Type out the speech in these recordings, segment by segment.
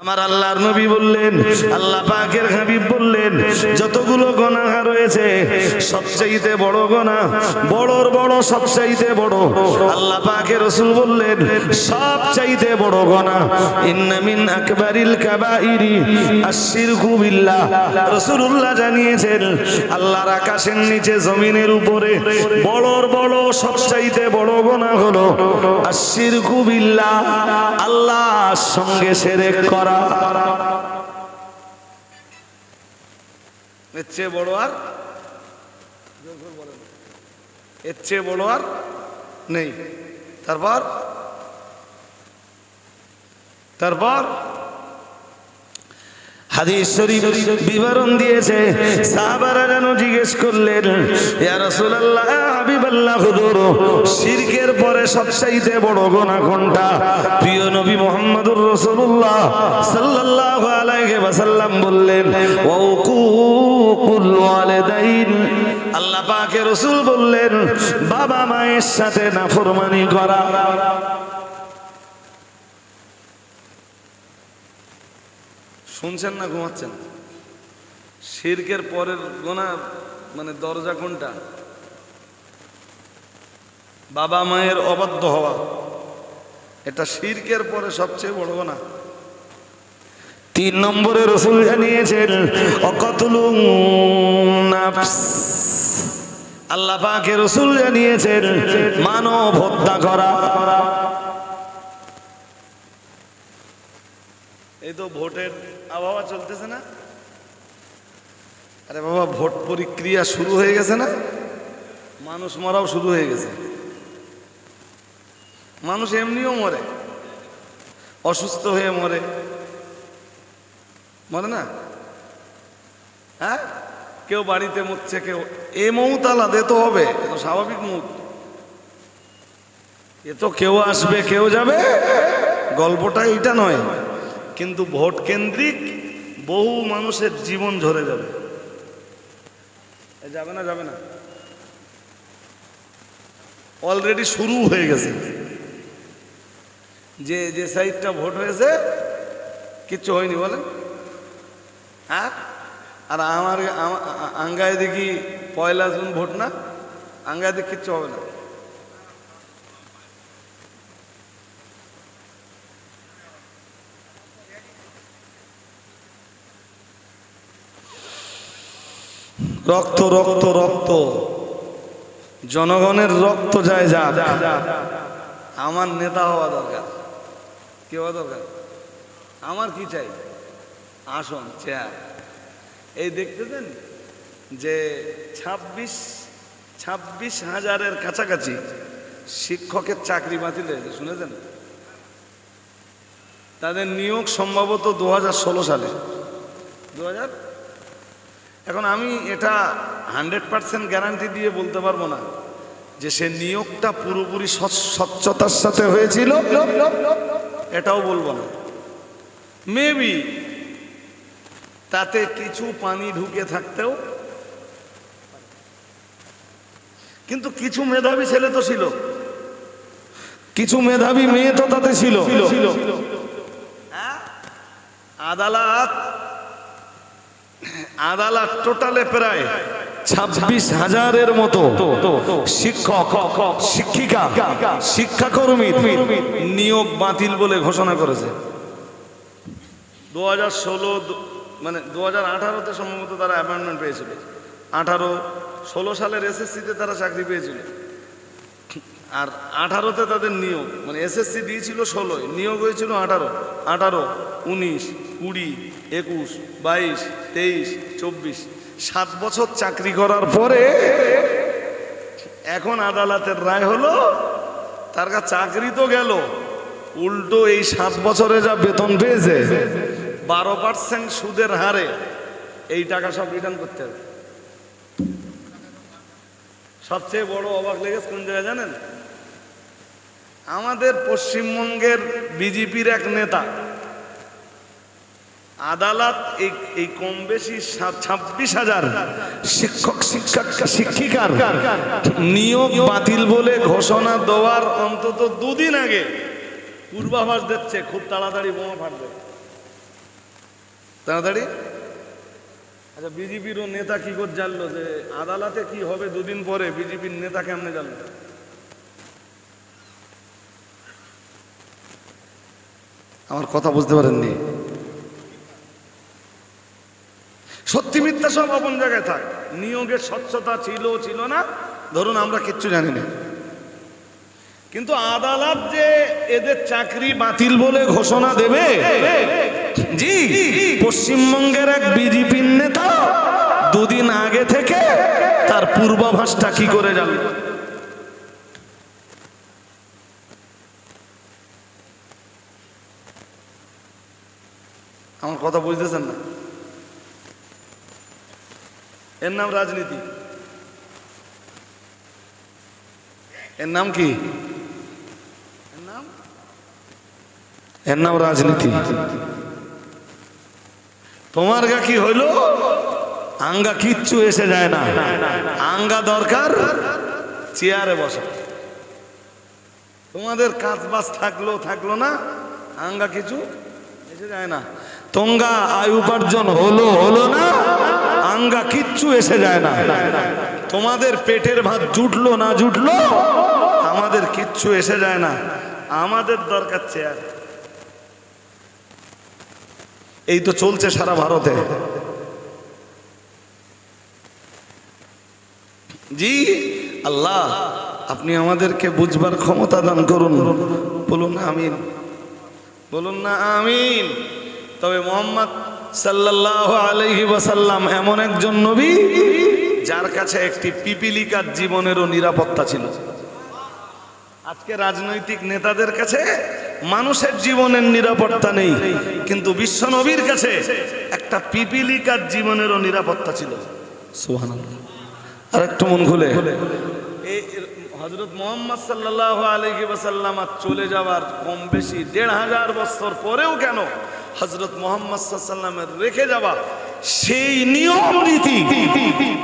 আমার আল্লাহর নবী বললেন, আল্লাহ পাকের হাবিব বললেন, যতগুলো গুনাহ রয়েছে সবচাইতে বড় গুনাহ, বড়র বড় সবচাইতে বড়, আল্লাহ পাকের রাসূল বললেন সবচাইতে বড় গুনাহ, ইন্না মিন আকবারিল কাবাইরি আশ-শিরকু বিল্লাহ। রাসূলুল্লাহ জানিয়েছেন আল্লাহর আকাশের নিচে জমিনের উপরে বড়র বড় সবচাইতে বড় গুনাহ হলো আশ-শিরকু বিল্লাহ, আল্লাহর সঙ্গে শিরক করা। এর চেয়ে বড় আর এর চেয়ে বড় আর নেই। তারপর হাদিস শরীফ বিবরণ দিয়েছে, সাহাবারা যেন জিজ্ঞেস করলেন, ইয়া রাসূলুল্লাহ, ইয়া হাবিবাল্লাহ, হুজুর শিরকের পরে সবচাইতে বড় গুনাহ কোনটা? প্রিয় নবী মুহাম্মদুর রাসূলুল্লাহ সাল্লাল্লাহু আলাইহি ওয়াসাল্লাম বললেন, ওয়াকুকুল ওয়ালিদাইন। আল্লাহ পাকের রাসূল বললেন বাবা মায়ের সাথে নাফরমানি করা। শুনছেন না ঘুমাচ্ছেন? শিরকের পরের গুনাহ মানে দরজা কোনটা? বাবা মায়ের অবাধ্য হওয়া, এটা শিরকের পরে সবচেয়ে বড় গুনাহ। 3 নম্বরে রাসূল জানিয়েছেন অকতলুন নাফস। আল্লাহ পাকের রাসূল জানিয়েছেন মানব হত্যা করা। এই তো ভোটের আবহাওয়া চলতেছে না? আরে বাবা, ভোট প্রক্রিয়া শুরু হয়ে গেছে না? মানুষ মরাও শুরু হয়ে গেছে। মানুষ এমনিও মরে, অসুস্থ হয়ে মরে, মরে না? হ্যাঁ, কেউ বাড়িতে মরছে, কেউ এ মৌত আলাদা, এ তো হবে, এ তো স্বাভাবিক মৌত। এ তো কেউ আসবে কেউ যাবে, গল্পটা এইটা নয়। কিন্তু ভোট কেন্দ্রিক বহু মানুষের জীবন ঝরে যাবে। যাবে না? যাবে না? অলরেডি শুরু হয়ে গেছে। যে যে সাইডটা ভোট হয়েছে কিচ্ছু হয়নি বলেন। হ্যাঁ, আর আমার আঙ্গায় দেখি 1 জুন ভোট না, আঙ্গায় দেখি কিচ্ছু হবে না। রক্ত রক্ত রক্ত, জনগণের রক্ত যায় যা। আমার নেতা হওয়া দরকার। কি হওয়া দরকার? আমার কি চাই? আসন, চেয়ার। এই দেখতেছেন যে 26,000-এর কাছাকাছি শিক্ষকের চাকরি বাতিল হয়েছে, শুনেছেন? তাদের নিয়োগ সম্ভবত 2016 সালে। 2000। এখন আমি এটা 100% গ্যারান্টি দিয়ে বলতে পারবো না যে সে নিয়োগটা পুরোপুরি স্বচ্ছতার সাথে হয়েছিল, এটাও বলবো না। মেবি তাতে কিছু পানি ঢুকে থাকতেও, কিন্তু কিছু মেধাবী ছেলে তো ছিল, কিছু মেধাবী মেয়ে তো তাতে ছিল। আদালত টোটালে প্রায় 26,000-এর মতো শিক্ষক, শিক্ষিকা, শিক্ষাকর্মী নিয়োগ বাতিল বলে ঘোষণা করেছে। 2016 মানে 2018-তে সম্ভবত তারা অ্যাপয়েন্টমেন্ট পেয়েছিল। 18-16 সালের এসএসসিতে তারা চাকরি পেয়েছিল, আর 18-তে তাদের নিয়োগ, মানে এসএসসি দিয়েছিল 16, নিয়োগ হয়েছিল 18, 19, 20, 21, 22, 23, 24। 7 বছর চাকরি করার পরে এখন আদালতের রায় হলো তার কাছে চাকরি তো গেল, উল্টো এই 7 বছরে যা বেতন পেয়েছে 12% সুদের হারে এই টাকা সব রিটার্ন করতে হবে। সবচেয়ে বড় অবাক লেগেছে কোন জায়গায় জানেন? আমাদের পশ্চিমবঙ্গের বিজেপির এক নেতা আদালত এই কম বেশি 26,000 শিক্ষক শিক্ষিকার নিয়োগ বাতিল বলে ঘোষণা দেওয়ার অন্তত 2 দিন আগে পূর্বাভাস দিচ্ছে খুব তাড়াতাড়ি বোমা ফাটবে। তাড়াতাড়ি। আচ্ছা, বিজেপির নেতা কি করে জানলো যে আদালতে কি হবে দুদিন পরে? বিজেপির নেতা কেমনে জানলো? আমার কথা বুঝতে পারেননি? সত্যি মিথ্যা সব আপন জায়গায় থাক। নিয়োগের স্বচ্ছতা ছিল ছিল না ধরুন আমরা কিচ্ছু জানি না, কিন্তু আদালত যে এদের চাকরি বাতিল বলে ঘোষণা দেবে, জি, পশ্চিমবঙ্গের এক বিজেপির নেতা দুদিন আগে থেকে তার পূর্বাভাসটা কি করে জানলো? আমার কথা বুঝতেছেন না? এর নাম রাজনীতি। এর নাম কি? এর নাম রাজনীতি। তোমার গা কি হইলো? আঙ্গা কিচ্ছু এসে যায় না। আঙ্গা দরকার চেয়ারে বসা। তোমাদের কাজ বাজ থাকলো না, আঙ্গা কিছু এসে যায় না। তোঙ্গা আয় উপার্জন হলো না, আঙ্গা কিচ্ছু এসে যায় না। তোমাদের পেটের ভাত জুটলো না জুটলো, আমাদের কিচ্ছু এসে যায় না। আমাদের দরকার চেয়ার। এই তো চলছে সারা ভারতে। জি আল্লাহ, আপনি আমাদেরকে বুঝবার ক্ষমতা দান করুন। বলুন আমিন, বলুন না আমিন। তবে মুহাম্মদ সাল্লাল্লাহু আলাইহি ওয়াসাল্লাম এমন একজন নবী যার কাছে একটি পিপিলিকার জীবনেরও নিরাপত্তা ছিল। আজকে রাজনৈতিক নেতাদের কাছে মানুষের জীবনের নিরাপত্তা নেই, কিন্তু বিশ্ব নবীর কাছে একটা পিপিলিকার জীবনেরও নিরাপত্তা ছিল। সুবহানাল্লাহ। আর একটু মন খুলে, এই হযরত মুহাম্মদ সাল্লাল্লাহু আলাইহি ওয়াসাল্লাম চলে যাওয়ার কম বেশি ১৫০০ বছর পরেও কেন হযরত মুহাম্মদ সাল্লাল্লাহু আলাইহি ওয়াসাল্লামের রেখে যাওয়া সেই নিয়ম নীতি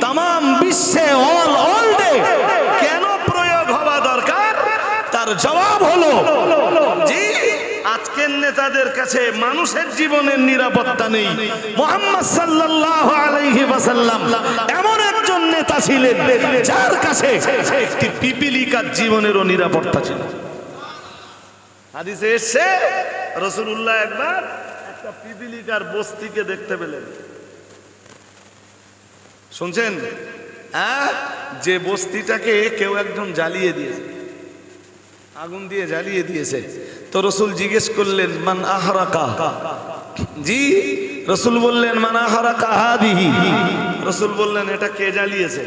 তামাম বিশ্বে অল ডে কেন প্রয়োগ হওয়া দরকার? তার জবাব হলো, জি, আজকের নেতাদের কাছে মানুষের জীবনের নিরাপত্তা নেই। মুহাম্মদ সাল্লাল্লাহু আলাইহি ওয়াসাল্লাম এমন একজন নেতা ছিলেন যার কাছে একটি পিপিলিকার জীবনেরও নিরাপত্তা ছিল। হাদিসে এসেছে রাসূলুল্লাহ একবার একটা পিপিলিকার বস্তিকে দেখতে পেলেন। শুনছেন? হ্যাঁ, যে বস্তিটাকে কেউ একজন জ্বালিয়ে দিয়েছে, আগুন দিয়ে জ্বালিয়ে দিয়েছে। তো রাসূল জিজ্ঞেস করলেন মান আহরাকা? জি, রাসূল বললেন মান আহরাকা হাদিহি। রাসূল বললেন এটা কে জ্বালিয়েছে?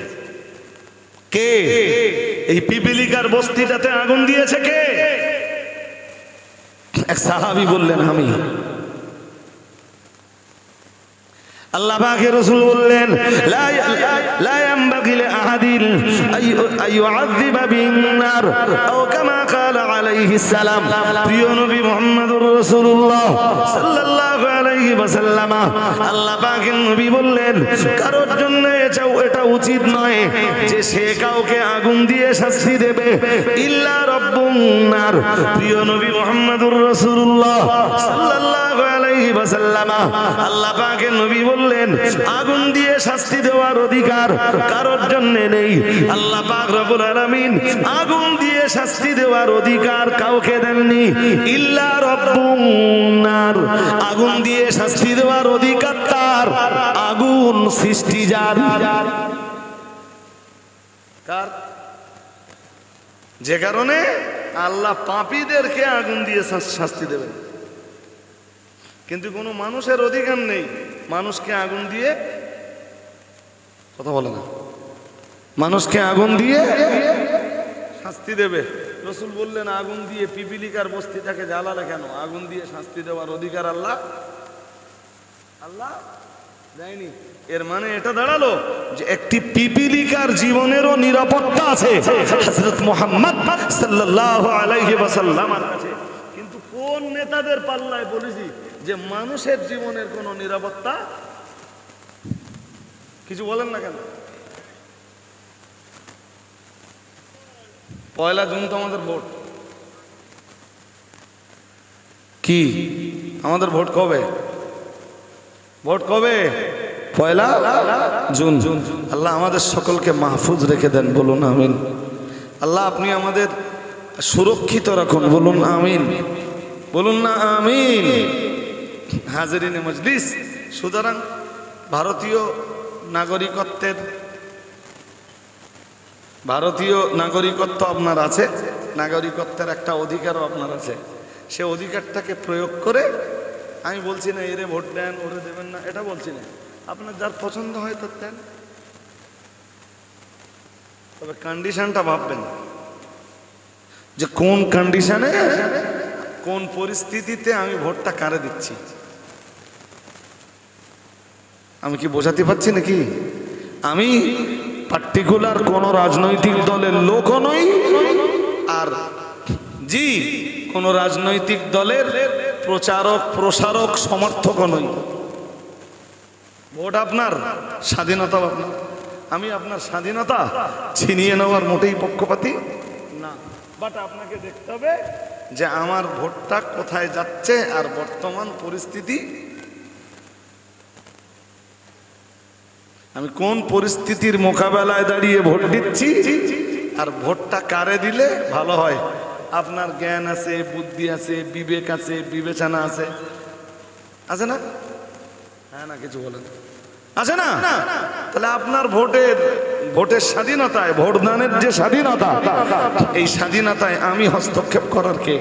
কে? এই পিপিলিকার বস্তিটাতে আগুন দিয়েছে কে? এক সাহাবী বললেন আমি। আল্লাহ পাকের রাসূল বললেন লা ইয়ামবাগি লিআহাদিন আইয়ুআযযিবা বিন-নার আও কামা ক্বালা আলাইহিস সালাম। প্রিয় নবী মুহাম্মদুর রাসূলুল্লাহ সাল্লাল্লাহু আলাইহি ওয়াসাল্লাম, আল্লাহ পাকের নবী বললেন কারোর জন্য এটা উচিত নয় যে সে কাউকে আগুন দিয়ে শাস্তি দেবে, ইল্লা রাব্বুন নার। প্রিয় নবী মুহাম্মদুর রাসূলুল্লাহ সাল্লাল্লাহু আলাইহি ওয়াসাল্লাম, আল্লাহ পাকের নবী বললেন আগুন দিয়ে শাস্তি দেওয়ার অধিকার কারোর জন্য নেই। আল্লাহ পাক রব্বুল আলামিন আগুন দিয়ে শাস্তি দেওয়ার অধিকার কাউকে দেননি, ইল্লা রাব্বুন নার। আগুন দিয়ে শাস্তি দেওয়ার অধিকার তার, আগুন সৃষ্টি যার। কার? যে কারণে আল্লাহ পাপীদেরকে আগুন দিয়ে শাস্তি দেবেন, কিন্তু কোনো মানুষের অধিকার নেই মানুষকে আগুন দিয়ে, কথা বলে না, মানুষকে আগুন দিয়ে শাস্তি দেবে। রাসূল বললেন আগুন দিয়ে পিপিলিকার বস্তিটাকে জ্বালালে কেন? আগুন দিয়ে শাস্তি দেওয়ার অধিকার আল্লাহ দেয়নি। এর মানে এটা দাঁড়ালো যে একটি পিপিলিকার জীবনেরও নিরাপত্তা আছে হযরত মুহাম্মদ সাল্লাল্লাহু আলাইহি ওয়াসাল্লামের কাছে। কিন্তু কোন নেতাদের পাল্লায় বলেছি যে মানুষের জীবনের কোনো নিরাপত্তা? কিছু বলেন না কেন? 1 জুন তো আমাদের ভোট। কি আমাদের ভোট কবে? ভোট কবে? 1 জুন। আল্লাহ আমাদের সকলকে মাহফুজ রেখে দেন, বলুন আমিন। আল্লাহ আপনি আমাদের সুরক্ষিত রাখুন, বলুন আমিন, বলুন না আমিন। হাজিরিনে মজলিস, সুতরাং ভারতীয় নাগরিকত্ব আপনার আছে, নাগরিকত্বের একটা অধিকারও আপনার আছে। সে অধিকারটাকে প্রয়োগ করে, আমি বলছি না এরে ভোট দেন ওরে দেবেন না, এটা বলছি না, আপনার যার পছন্দ হয় তার দেন, তবে কন্ডিশনটা ভাববেন যে কোন কন্ডিশনে, কোন পরিস্থিতিতে আমি ভোটটা কারে দিচ্ছি। আমি কি বোঝাতে পারছি নাকি? আমি পার্টিকুলার কোন রাজনৈতিক দলের লোকও নই, আর জি কোন রাজনৈতিক দলের প্রচারক প্রসারক সমর্থকও নই। ভোট আপনার, স্বাধীনতা আপনার। আমি আপনার স্বাধীনতা ছিনিয়ে নেওয়ার মোটেই পক্ষপাতী না, বাট আপনাকে দেখতে হবে যে আমার ভোটটা কোথায় যাচ্ছে আর বর্তমান পরিস্থিতি, আমি কোন পরিস্থিতির মোকাবেলায় দাঁড়িয়ে ভোট দিচ্ছি, আর ভোটটা কারে দিলে ভালো হয়। আপনার জ্ঞান আছে, বুদ্ধি আছে, বিবেক আছে, বিবেচনা আছে, আছে না? হ্যাঁ না, কিছু বলেন, আছে না? তাহলে আপনার ভোটের স্বাধীনতায়, ভোটদানের যে স্বাধীনতা, এই স্বাধীনতায় আমি হস্তক্ষেপ করার কে?